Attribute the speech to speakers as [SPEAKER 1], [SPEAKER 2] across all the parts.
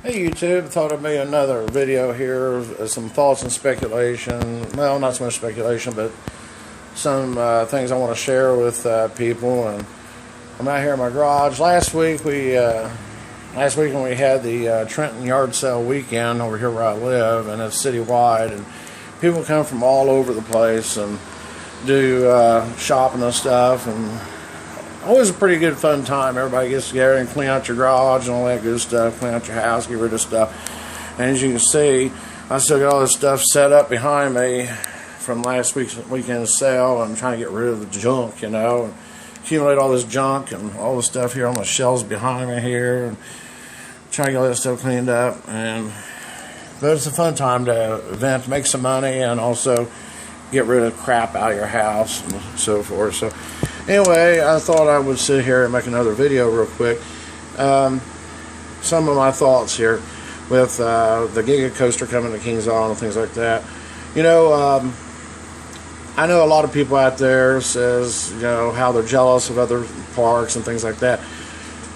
[SPEAKER 1] Hey YouTube, thought I'd make another video here of some thoughts and speculation. Well, not so much speculation, but some things I want to share with people. And I'm out here in my garage. Last week when we had the Trenton yard sale weekend over here where I live, and it's citywide, and people come from all over the place and do shopping and stuff, and always a pretty good fun time. Everybody gets together and clean out your garage and all that good stuff, clean out your house, get rid of stuff. And as you can see, I still got all this stuff set up behind me from last week's weekend sale. I'm trying to get rid of the junk, you know, and accumulate all this junk and all the stuff here on the shelves behind me here, and trying to get all that stuff cleaned up. But it's a fun time to event, make some money, and also get rid of crap out of your house and so forth. So anyway, I thought I would sit here and make another video real quick. Some of my thoughts here with the Giga coaster coming to Kings Island and things like that. You know, I know a lot of people out there says, you know, how they're jealous of other parks and things like that.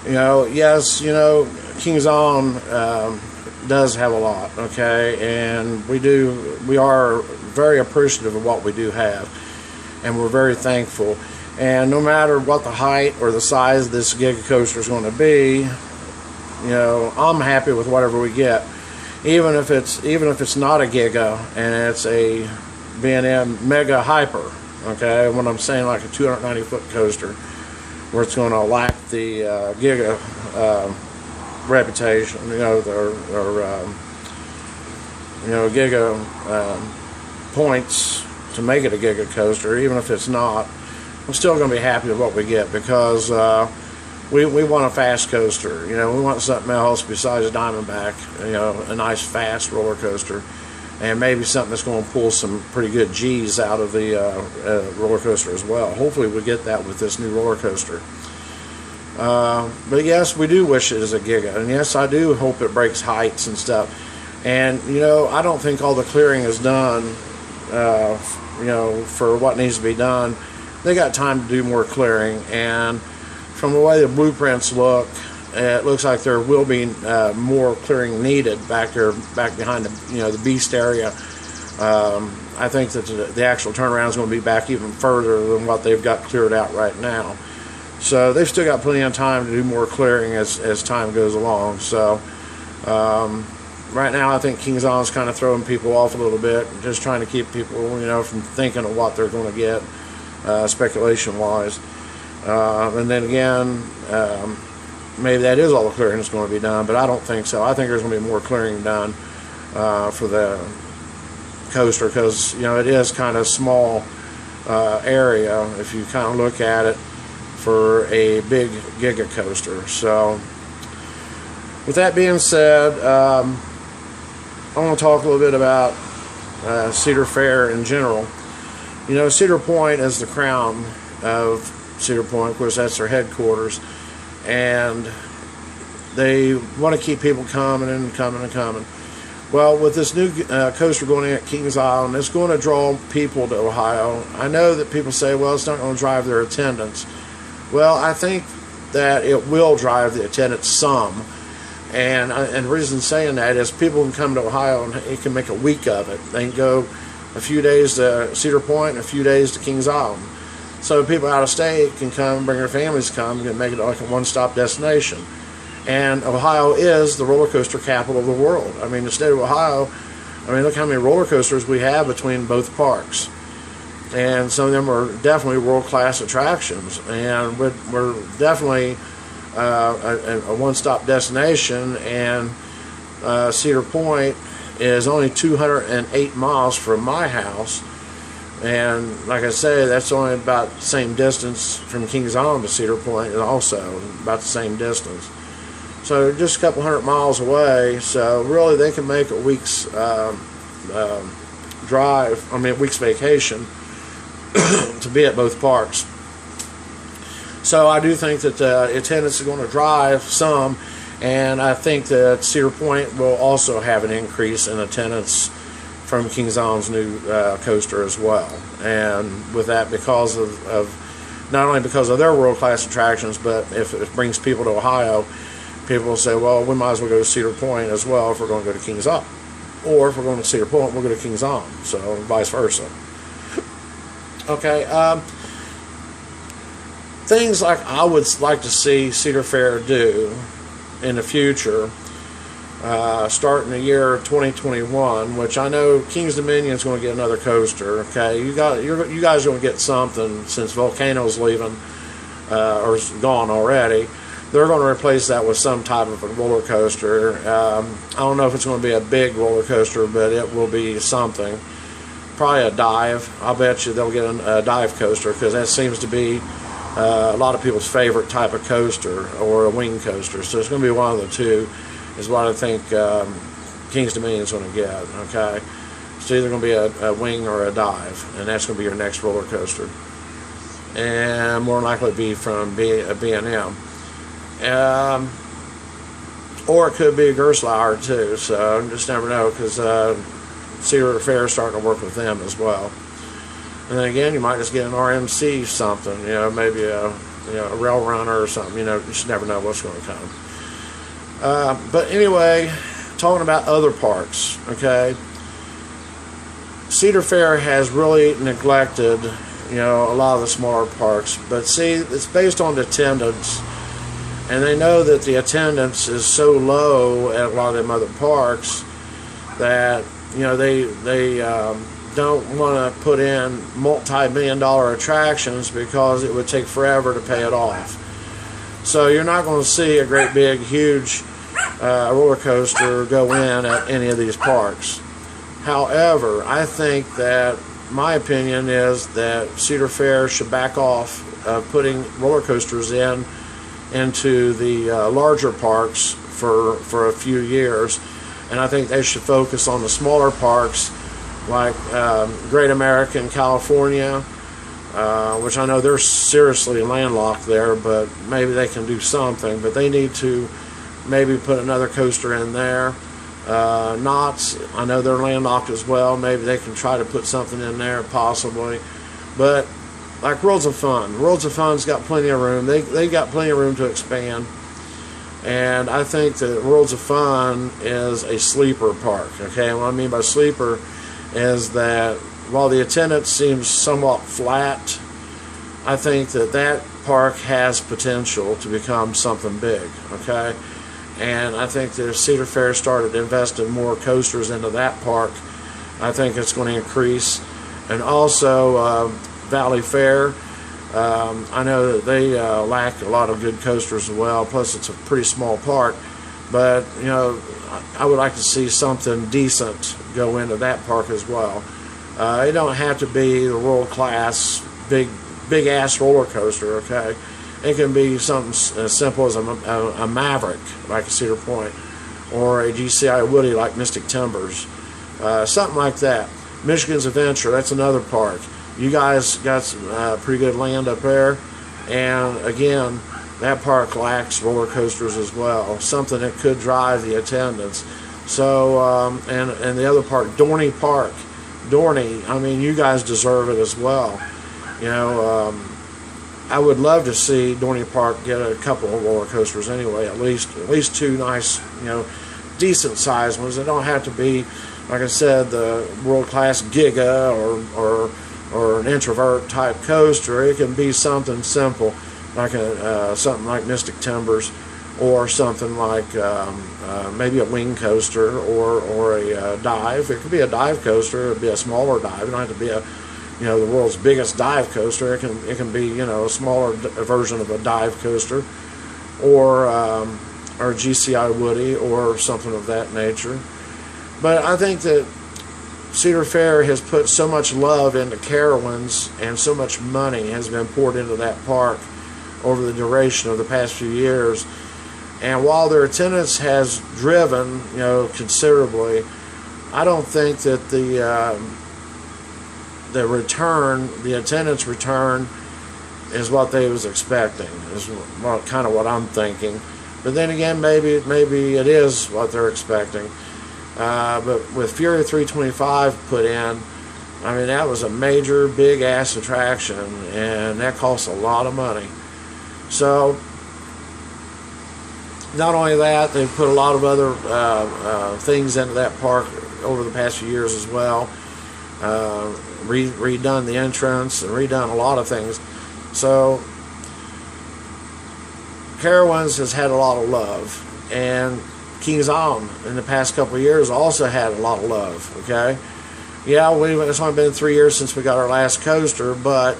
[SPEAKER 1] You know, yes, you know, Kings Island does have a lot, okay, and we are very appreciative of what we do have, and we're very thankful. And no matter what the height or the size of this Giga coaster is going to be, you know, I'm happy with whatever we get, even if it's not a Giga and it's a B&M Mega Hyper. Okay, when I'm saying like a 290-foot coaster, where it's going to lack the Giga reputation, you know, Giga points to make it a Giga coaster, even if it's not. I'm still going to be happy with what we get, because we want a fast coaster. You know, we want something else besides a Diamondback. You know, a nice fast roller coaster, and maybe something that's going to pull some pretty good G's out of the roller coaster as well. Hopefully, we get that with this new roller coaster. But yes, we do wish it is a Giga, and yes, I do hope it breaks heights and stuff. And you know, I don't think all the clearing is done. You know, for what needs to be done. They got time to do more clearing, and from the way the blueprints look, it looks like there will be more clearing needed back behind the, you know, the beast area. I think that the actual turnaround is going to be back even further than what they've got cleared out right now. So they've still got plenty of time to do more clearing as time goes along. So right now, I think Kings Island's kind of throwing people off a little bit, just trying to keep people, you know, from thinking of what they're going to get. Speculation wise, and then again, maybe that is all the clearing that's going to be done, but I don't think so. I think there's going to be more clearing done for the coaster, because you know, it is kind of a small area if you kind of look at it for a big Giga coaster. So with that being said, I want to talk a little bit about Cedar Fair in general. You know, Cedar Point is the crown of Cedar Point. Of course, that's their headquarters, and they want to keep people coming and coming and coming. Well, with this new coaster going in at Kings Island, it's going to draw people to Ohio. I know that people say, well, it's not going to drive their attendance. Well, I think that it will drive the attendance some, and the reason saying that is people can come to Ohio and it can make a week of it. They can go a few days to Cedar Point, a few days to Kings Island. So people out of state can come, bring their families, come, and make it like a one-stop destination. And Ohio is the roller coaster capital of the world. I mean, the state of Ohio, I mean, look how many roller coasters we have between both parks. And some of them are definitely world-class attractions. And we're definitely a one-stop destination. And Cedar Point is only 208 miles from my house, and like I say, that's only about the same distance from Kings Island to Cedar Point, also about the same distance. So just a couple hundred miles away. So really, they can make a week's drive. I mean, a week's vacation to be at both parks. So I do think that the attendance is going to drive some. And I think that Cedar Point will also have an increase in attendance from Kings Island's new coaster as well. And with that, because of not only because of their world-class attractions, but if it brings people to Ohio, people will say, well, we might as well go to Cedar Point as well if we're going to go to Kings Up. Or if we're going to Cedar Point, we'll go to Kings On. So vice versa. Okay. Things like I would like to see Cedar Fair do in the future, starting the year 2021, which I know Kings Dominion is going to get another coaster. Okay, you guys are going to get something since Volcano's leaving or is gone already. They're going to replace that with some type of a roller coaster. I don't know if it's going to be a big roller coaster, but it will be something. Probably a dive. I'll bet you they'll get a dive coaster, because that seems to be a lot of people's favorite type of coaster, or a wing coaster. So it's going to be one of the two, is what I think Kings Dominion is going to get. Okay, it's either going to be a wing or a dive, and that's going to be your next roller coaster, and more likely be from B&M. Or it could be a Gerstlauer too. So just never know, because Cedar Fair is starting to work with them as well. And then again, you might just get an RMC something, maybe a rail runner or something. You just never know what's going to come. But anyway, talking about other parks, okay. Cedar Fair has really neglected, a lot of the smaller parks. But see, it's based on the attendance, and they know that the attendance is so low at a lot of them other parks that they don't want to put in multi-million-dollar attractions, because it would take forever to pay it off. So you're not going to see a great big huge roller coaster go in at any of these parks. However, I think that my opinion is that Cedar Fair should back off putting roller coasters into the larger parks for a few years, and I think they should focus on the smaller parks, like Great American California, which I know they're seriously landlocked there, but maybe they can do something. But they need to maybe put another coaster in there. Knott's, I know they're landlocked as well. Maybe they can try to put something in there, possibly. But like Worlds of Fun's got plenty of room. They got plenty of room to expand. And I think that Worlds of Fun is a sleeper park. Okay, what I mean by sleeper is that while the attendance seems somewhat flat, I think that park has potential to become something big. Okay, and I think that if Cedar Fair started investing more coasters into that park, I think it's going to increase. And also Valley Fair, I know that they lack a lot of good coasters as well, plus it's a pretty small park, but I would like to see something decent go into that park as well. It don't have to be the world-class big ass roller coaster. Okay, it can be something as simple as a Maverick like a Cedar Point, or a GCI Woody like Mystic Timbers, something like that. Michigan's Adventure, that's another park. You guys got some pretty good land up there, and again, that park lacks roller coasters as well, something that could drive the attendance. So and the other park, Dorney Park, I mean, you guys deserve it as well. I would love to see Dorney Park get a couple of roller coasters anyway, at least two nice, decent sized ones. They don't have to be, like I said, the world-class Giga or an introvert type coaster. It can be something simple, like something like Mystic Timbers, or something like maybe a wing coaster, or a dive. It could be a dive coaster. It would be a smaller dive. It don't have to be the world's biggest dive coaster. It can be a smaller version of a dive coaster, or GCI Woody, or something of that nature. But I think that Cedar Fair has put so much love into Carowinds, and so much money has been poured into that park over the duration of the past few years. And while their attendance has driven, considerably, I don't think that the attendance return is what they was expecting. Is kind of what I'm thinking. But then again, maybe it is what they're expecting. But with Fury 325 put in, I mean, that was a major big ass attraction, and that costs a lot of money. So Not only that, they've put a lot of other things into that park over the past few years as well. Redone the entrance and redone a lot of things. So Carowinds has had a lot of love, and Kings Island in the past couple of years also had a lot of love. Okay, yeah, it's only been 3 years since we got our last coaster, but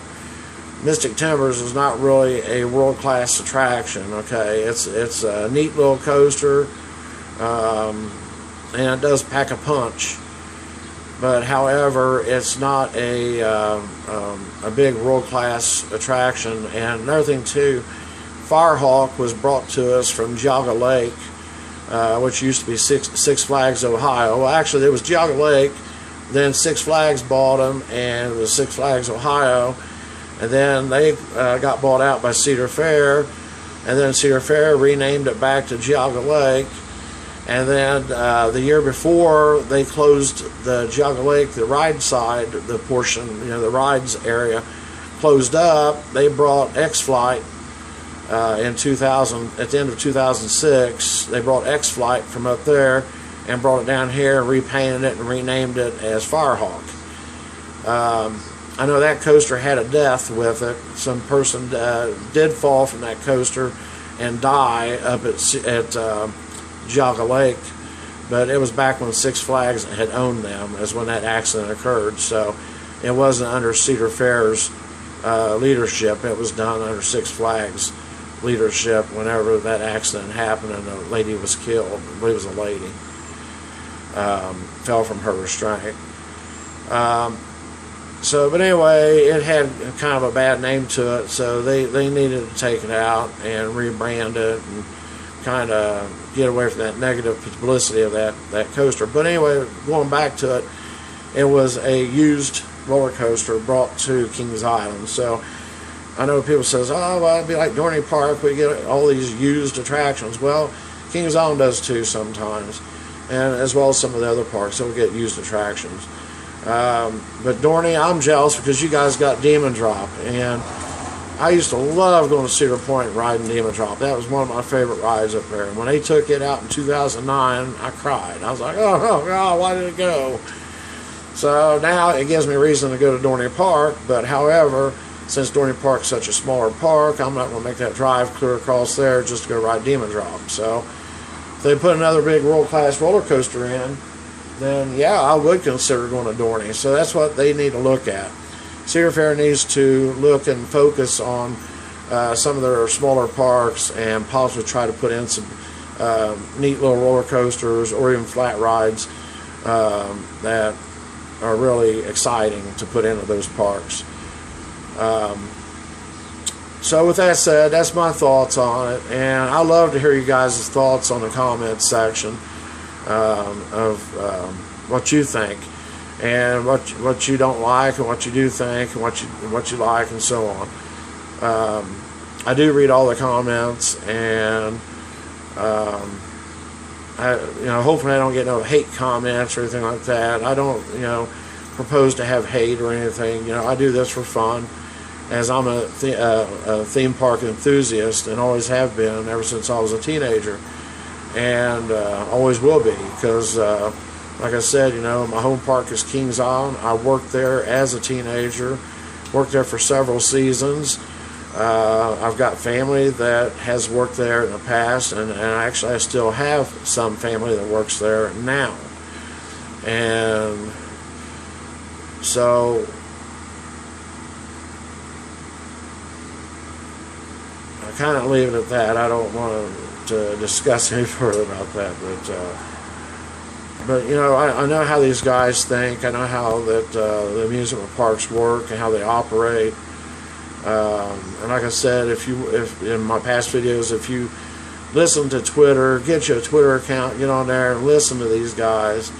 [SPEAKER 1] Mystic Timbers is not really a world-class attraction. Okay, it's a neat little coaster, and it does pack a punch. But however, it's not a big world-class attraction. And another thing too, Firehawk was brought to us from Geauga Lake, which used to be Six Flags Ohio. Well, actually, it was Geauga Lake, then Six Flags bought them, and it was Six Flags Ohio. And then they got bought out by Cedar Fair, and then Cedar Fair renamed it back to Geauga Lake. And then the year before, they closed the Geauga Lake, the ride side, the portion, the rides area, closed up. They brought X-Flight in 2000, at the end of 2006. They brought X-Flight from up there and brought it down here, repainted it, and renamed it as Firehawk. I know that coaster had a death with it. Some person did fall from that coaster and die up at Geauga Lake, but it was back when Six Flags had owned them, as when that accident occurred. So it wasn't under Cedar Fair's leadership. It was done under Six Flags leadership whenever that accident happened and a lady was killed. I believe it was a lady. Fell from her restraint. But anyway, it had kind of a bad name to it, so they needed to take it out and rebrand it and kind of get away from that negative publicity of that coaster. But anyway, going back to it, it was a used roller coaster brought to Kings Island. So I know people says, oh, well, it'd be like Dorney Park, we get all these used attractions. Well, Kings Island does too sometimes, and as well as some of the other parks, so we get used attractions. But Dorney, I'm jealous because you guys got Demon Drop, and I used to love going to Cedar Point and riding Demon Drop. That was one of my favorite rides up there. And when they took it out in 2009, I cried. I was like, oh God, why did it go? So now it gives me reason to go to Dorney Park, but however, since Dorney Park is such a smaller park, I'm not going to make that drive clear across there just to go ride Demon Drop. So if they put another big world-class roller coaster in, then yeah, I would consider going to Dorney. So that's what they need to look at. Cedar Fair needs to look and focus on some of their smaller parks and possibly try to put in some neat little roller coasters or even flat rides that are really exciting to put into those parks. So with that said, that's my thoughts on it, and I love to hear you guys' thoughts on the comments section of what you think, and what you don't like, and what you do think, and what you like, and so on. I do read all the comments, and hopefully I don't get no hate comments or anything like that. I don't propose to have hate or anything. I do this for fun, as I'm a theme park enthusiast and always have been ever since I was a teenager, and always will be, because like I said, my home park is Kings Island. I worked there as a teenager, worked there for several seasons. I've got family that has worked there in the past, and actually I still have some family that works there now. And so I kind of leave it at that. I don't want to discuss any further about that, but I know how these guys think. I know how that the amusement parks work and how they operate. And like I said, if in my past videos, if you listen to Twitter, get you a Twitter account, get on there and listen to these guys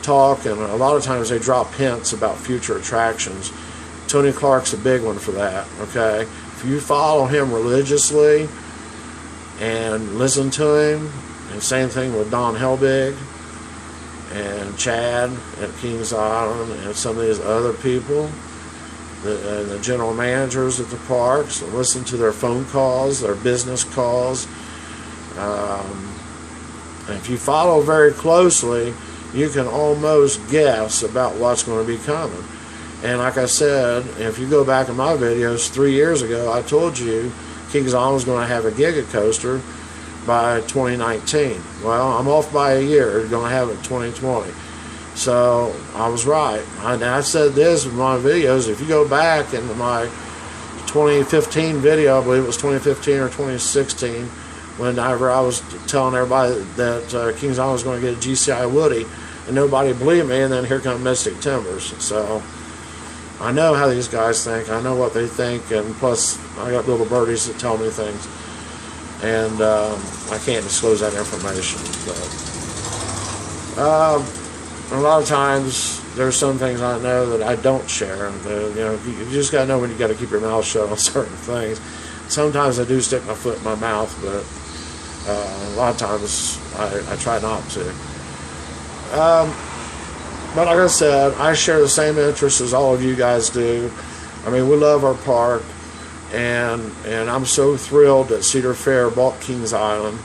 [SPEAKER 1] talk, and a lot of times they drop hints about future attractions. Tony Clark's a big one for that. Okay, if you follow him religiously and listen to him, and same thing with Don Helbig and Chad at Kings Island and some of these other people, the general managers at the parks, listen to their phone calls, their business calls, And if you follow very closely, you can almost guess about what's going to be coming. And like I said, if you go back in my videos 3 years ago, I told you Kings Island was going to have a Giga coaster by 2019. Well, I'm off by a year. We're going to have it in 2020. So I was right. I said this in my videos. If you go back into my 2015 video, I believe it was 2015 or 2016, whenever I was telling everybody that Kings Island was going to get a GCI Woody, and nobody believed me, and then here come Mystic Timbers. So I know how these guys think. I know what they think, and plus I got little birdies that tell me things, and I can't disclose that information. But a lot of times there's some things I know that I don't share. And you just got to know when you got to keep your mouth shut on certain things. Sometimes I do stick my foot in my mouth, but a lot of times I try not to. But like I said, I share the same interests as all of you guys do. I mean, we love our park, and I'm so thrilled that Cedar Fair bought Kings Island,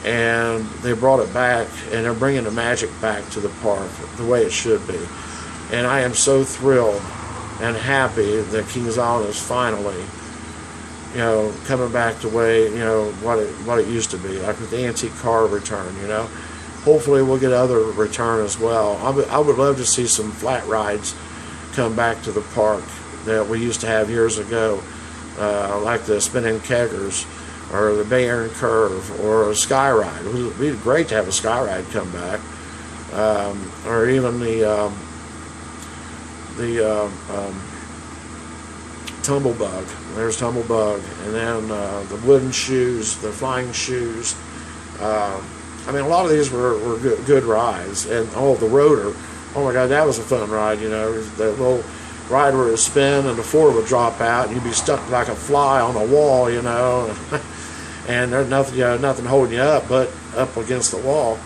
[SPEAKER 1] and they brought it back, and they're bringing the magic back to the park the way it should be. And I am so thrilled and happy that Kings Island is finally, coming back the way, what it used to be, like with the antique car return, Hopefully we'll get other return as well. I would love to see some flat rides come back to the park that we used to have years ago, like the spinning keggers, or the Bay Area Curve, or a sky ride. It would be great to have a sky ride come back, or even the Tumblebug. There's Tumblebug, and then the wooden shoes, the flying shoes. I mean, a lot of these were good rides. And the rotor, oh my God, that was a fun ride. The little ride where it would spin and the floor would drop out, and you'd be stuck like a fly on a wall, and there's nothing holding you up but up against the wall.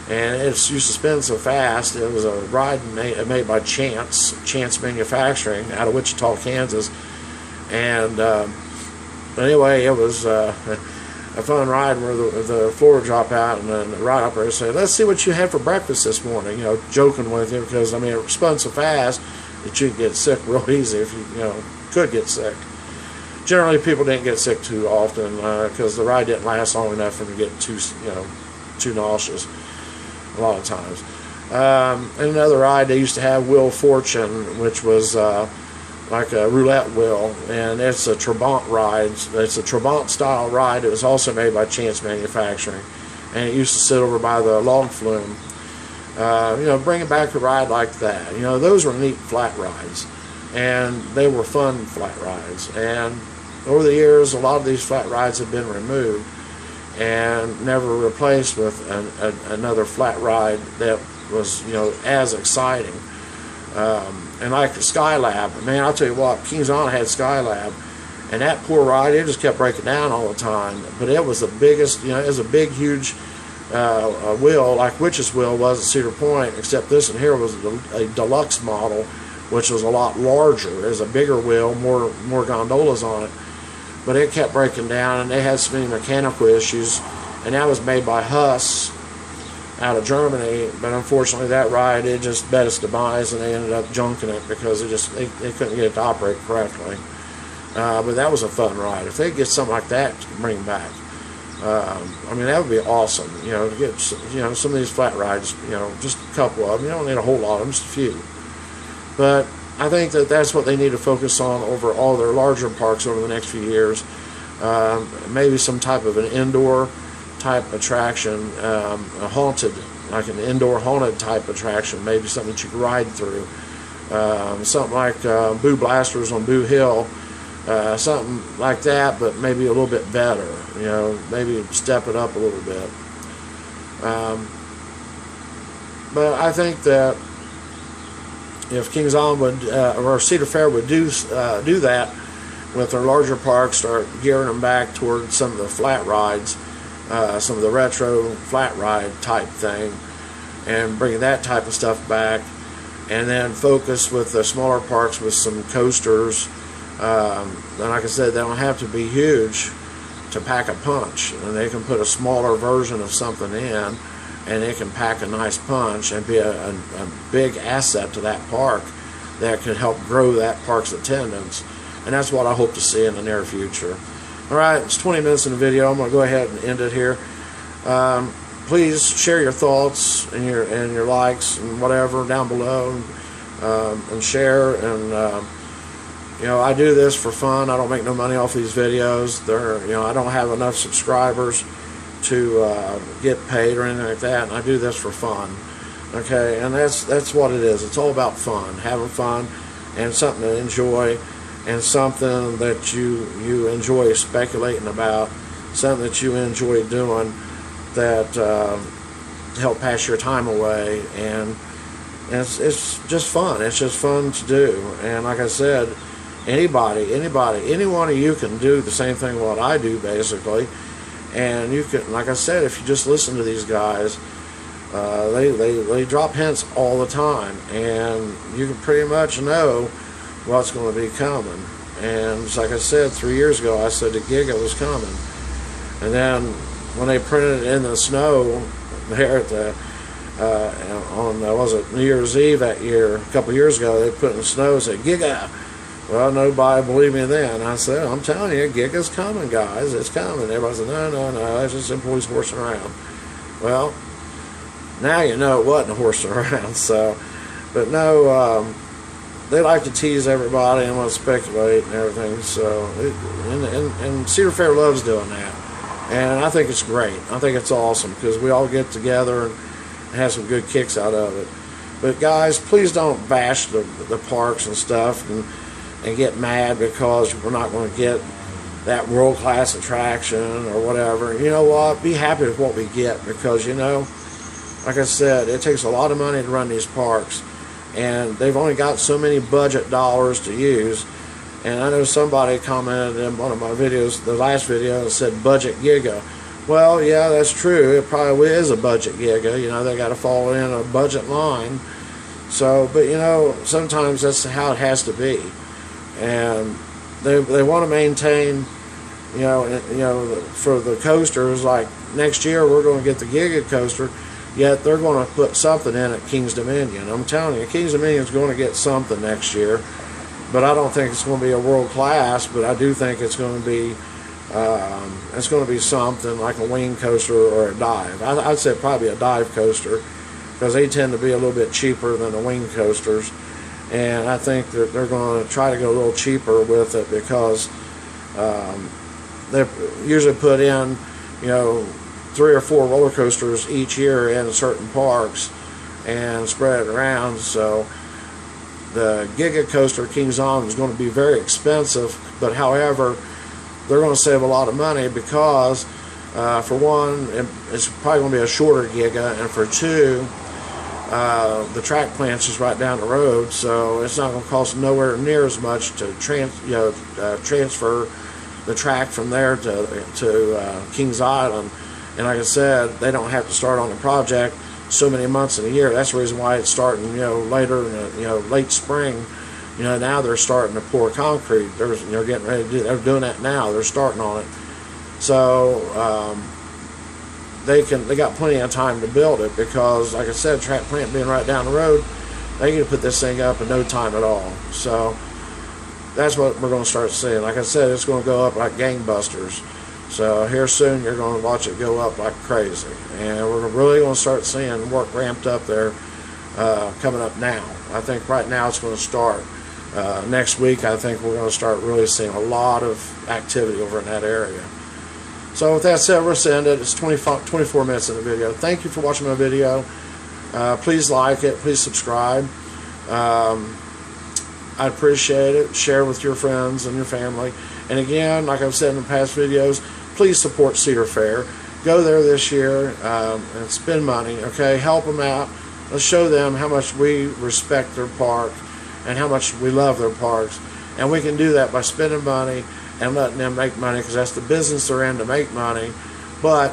[SPEAKER 1] And it used to spin so fast. It was a ride made by Chance Manufacturing out of Wichita, Kansas. And anyway, it was a fun ride where the floor would drop out, and then the ride operator said, "Let's see what you had for breakfast this morning," joking with you, because I mean it spun so fast that you could get sick real easy if you could get sick. Generally, people didn't get sick too often because the ride didn't last long enough for them to get too nauseous a lot of times. And another ride they used to have, Wheel of Fortune, which was like a roulette wheel, and it's a Trabant ride. It's a Trabant style ride. It was also made by Chance Manufacturing, and it used to sit over by the log flume. Bringing back a ride like that. Those were neat flat rides, and they were fun flat rides. And over the years, a lot of these flat rides have been removed and never replaced with another flat ride that was as exciting. And like the Skylab, man, I'll tell you what, Kings Island had Skylab, and that poor ride, it just kept breaking down all the time. But it was the biggest, it was a big, huge wheel, like Witch's Wheel was at Cedar Point, except this one here was a deluxe model, which was a lot larger. It was a bigger wheel, more gondolas on it. But it kept breaking down, and they had so many mechanical issues, and that was made by Huss out of Germany. But unfortunately, that ride, it just bet its demise, and they ended up junking it because they couldn't get it to operate correctly. But that was a fun ride. If they could get something like that to bring back, I mean, that would be awesome. To get some of these flat rides, just a couple of them. You don't need a whole lot of them, just a few. But I think that's what they need to focus on over all their larger parks over the next few years. Maybe some type of an indoor type attraction, a haunted, like an indoor haunted type attraction, maybe something that you could ride through. Something like Boo Blasters on Boo Hill, something like that, but maybe a little bit better. Maybe step it up a little bit. But I think that if Kings Island would, or Cedar Fair would do that with their larger parks, start gearing them back toward some of the flat rides, some of the retro flat ride type thing, and bringing that type of stuff back, and then focus with the smaller parks with some coasters. And like I said, they don't have to be huge to pack a punch, and they can put a smaller version of something in, and it can pack a nice punch and be a big asset to that park that could help grow that park's attendance. And that's what I hope to see in the near future. Alright, it's 20 minutes in the video. I'm going to go ahead and end it here. Please share your thoughts and your likes and whatever down below, and share. And you know, I do this for fun. I don't make no money off these videos. I don't have enough subscribers to get paid or anything like that, and I do this for fun. Okay, and that's what it is. It's all about fun, having fun, and something to enjoy, and something that you enjoy speculating about, something that you enjoy doing that help pass your time away, and it's just fun. It's just fun to do. And like I said, any one of you can do the same thing what I do, basically. And you can, like I said, if you just listen to these guys, they drop hints all the time, and you can pretty much know what's going to be coming. And like I said, 3 years ago, I said the Giga was coming, and then when they printed it in the snow there at the on was it New Year's Eve that year, a couple years ago, they put in the snow and said Giga. Well, nobody believed me then. I said, I'm telling you, Giga's coming, guys. It's coming. Everybody said, no, that's just employees horsing around. Well, now you know it wasn't horsing around. So, but no, they like to tease everybody and want to speculate and everything. So, and Cedar Fair loves doing that. And I think it's great. I think it's awesome because we all get together and have some good kicks out of it. But guys, please don't bash the parks and stuff and get mad because we're not going to get that world-class attraction or whatever. You know what? Be happy with what we get, because, you know, like I said, it takes a lot of money to run these parks, and they've only got so many budget dollars to use. And I know somebody commented in one of my videos, the last video, and said budget Giga. Well, yeah, that's true. It probably is a budget Giga. You know, they got to fall in a budget line. So, but you know, sometimes that's how it has to be. And they want to maintain, you know, for the coasters, like next year we're going to get the Giga coaster, yet they're going to put something in at King's Dominion. I'm telling you, King's Dominion is going to get something next year, but I don't think it's going to be a world class. But I do think it's going to be something like a wing coaster or a dive. I'd say probably a dive coaster, because they tend to be a little bit cheaper than the wing coasters. And I think they're going to try to go a little cheaper with it, because they usually put in, you know, 3 or 4 roller coasters each year in certain parks and spread it around. So the Giga coaster, King's Island, is going to be very expensive, but however, they're going to save a lot of money because, for one, it's probably going to be a shorter Giga, and for two, the track plant's just right down the road, so it's not going to cost nowhere near as much to transfer the track from there to Kings Island. And like I said, they don't have to start on the project so many months in a year. That's the reason why it's starting, you know, later in the, you know, late spring. You know, now they're starting to pour concrete. They're getting ready to do. They're doing that now. They're starting on it. So they got plenty of time to build it, because, like I said, track plant being right down the road, they can put this thing up in no time at all. So that's what we're going to start seeing. Like I said, it's going to go up like gangbusters. So here soon, you're going to watch it go up like crazy, and we're really going to start seeing work ramped up there coming up now. I think right now it's going to start. Next week, I think we're going to start really seeing a lot of activity over in that area. So with that said, we're going to end it. It's 24 minutes in the video. Thank you for watching my video. Please like it. Please subscribe. I appreciate it. Share with your friends and your family. And again, like I've said in the past videos, please support Cedar Fair. Go there this year and spend money. Okay, help them out. Let's show them how much we respect their park and how much we love their parks. And we can do that by spending money and letting them make money, because that's the business they're in, to make money. But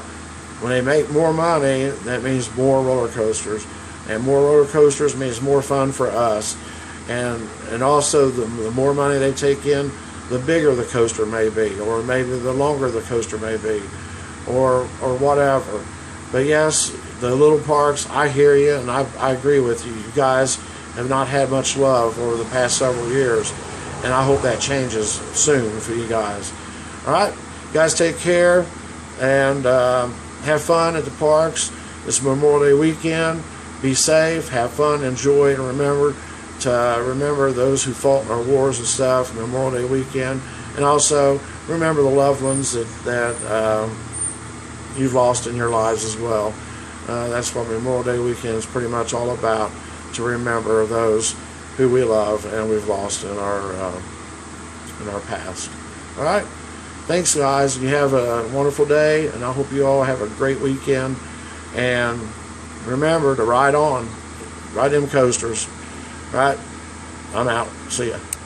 [SPEAKER 1] when they make more money, that means more roller coasters, and more roller coasters means more fun for us. And also, the more money they take in, the bigger the coaster may be, or maybe the longer the coaster may be, or whatever. But yes, the little parks, I hear you, and I agree with you. You guys have not had much love over the past several years, and I hope that changes soon for you guys. All right, you guys take care, and have fun at the parks. It's Memorial Day weekend. Be safe, have fun, enjoy, and remember those who fought in our wars and stuff, Memorial Day weekend, and also remember the loved ones that you've lost in your lives as well. That's what Memorial Day weekend is pretty much all about, to remember those who we love and we've lost in our past. All right, thanks guys. You have a wonderful day, and I hope you all have a great weekend. And remember to ride on, ride them coasters. All right, I'm out. See ya.